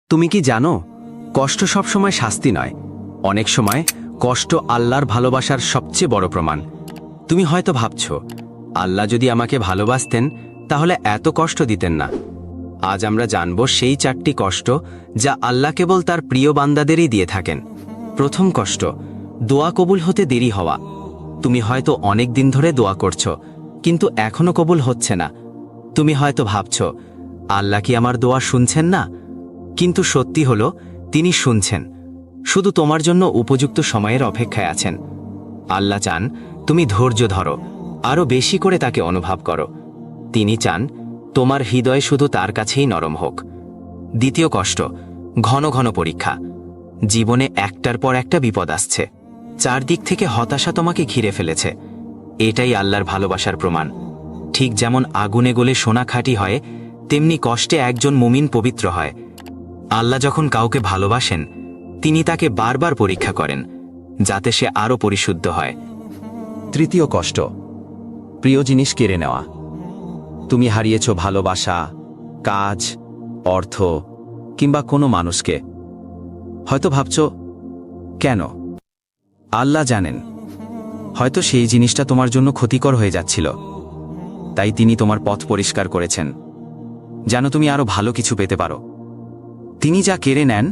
তুমি কি জানো, কষ্ট সবসময় শাস্তি নয়, অনেক সময় কষ্ট আল্লাহর ভালোবাসার সবচেয়ে বড় প্রমাণ। তুমি হয়তো ভাবছ, আল্লাহ যদি আমাকে ভালোবাসতেন তাহলে এত কষ্ট দিতেন না। আজ আমরা জানব সেই 4টি কষ্ট যা আল্লাহ কেবল তার প্রিয় বান্দাদেরই দিয়ে থাকেন। প্রথম কষ্ট, দোয়া কবুল হতে দেরি হওয়া। তুমি হয়তো অনেক দিন ধরে দোয়া করছো, কিন্তু এখনো কবুল হচ্ছে না। তুমি হয়তো ভাবছ, আল্লাহ কি আমার দোয়া শুনছেন না? কিন্তু সত্যি হলো, তিনি শুনছেন, শুধু তোমার জন্য উপযুক্ত সময়ের অপেক্ষায় আছেন। আল্লাহ চান তুমি ধৈর্য ধরো, আরও বেশি করে তাকে অনুভব করো। তিনি চান তোমার হৃদয় শুধু তার কাছেই নরম হোক। দ্বিতীয় কষ্ট, ঘন ঘন পরীক্ষা। জীবনে একটার পর একটা বিপদ আসছে, চারদিক থেকে হতাশা তোমাকে ঘিরে ফেলেছে। এটাই আল্লাহর ভালোবাসার প্রমাণ। ঠিক যেমন আগুনে গলে সোনা খাঁটি হয়, তেমনি কষ্টে একজন মুমিন পবিত্র হয়। আল্লাহ যখন কাউকে ভালোবাসেন, তিনি তাকে বারবার পরীক্ষা করেন, যাতে সে আরও পরিশুদ্ধ হয়। তৃতীয় কষ্ট, প্রিয় জিনিস কেড়ে নেওয়া। তুমি হারিয়েছ ভালোবাসা, কাজ, অর্থ কিংবা কোনো মানুষকে। হয়তো ভাবছ, কেন? আল্লাহ জানেন, হয়তো সেই জিনিসটা তোমার জন্য ক্ষতিকর হয়ে যাচ্ছিল, তাই তিনি তোমার পথ পরিষ্কার করেছেন, যেন তুমি আরও ভালো কিছু পেতে পারো। তিনি যা কেড়ে নেন,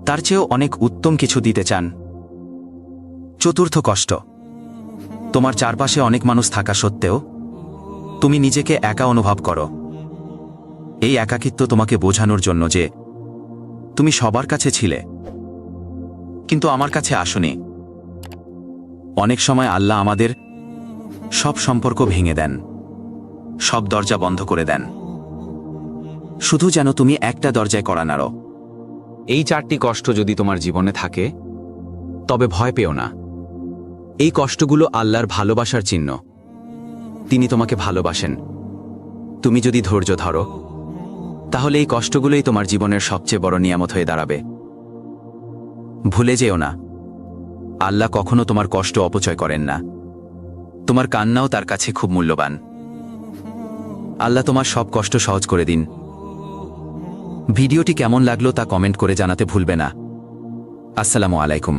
তার চেয়েও অনেক উত্তম কিছু দিতে চান। চতুর্থ কষ্ট, তোমার চারপাশে অনেক মানুষ থাকা সত্ত্বেও তুমি নিজেকে একা অনুভব করো। এই একাকিত্ব তোমাকে বোঝানোর জন্য যে তুমি সবার কাছে ছিলে, কিন্তু আমার কাছে আসোনি। অনেক সময় আল্লাহ আমাদের সব সম্পর্ক ভেঙে দেন, সব দরজা বন্ধ করে দেন, শুধু যেন তুমি একটা দরজায় কড়া নাড়ো। এই 4টি কষ্ট যদি তোমার জীবনে থাকে, তবে ভয় পেও না। এই কষ্টগুলো আল্লাহর ভালোবাসার চিহ্ন। তিনি তোমাকে ভালোবাসেন। তুমি যদি ধৈর্য ধরো, তাহলে এই কষ্টগুলোই তোমার জীবনের সবচেয়ে বড় নিয়ামত হয়ে দাঁড়াবে। ভুলে যেও না, আল্লাহ কখনো তোমার কষ্ট অপচয় করেন না। তোমার কান্নাও তার কাছে খুব মূল্যবান। আল্লাহ তোমার সব কষ্ট সহজ করে দিন। ভিডিওটি কেমন লাগলো তা কমেন্ট করে জানাতে ভুলবে না। আসসালামু আলাইকুম।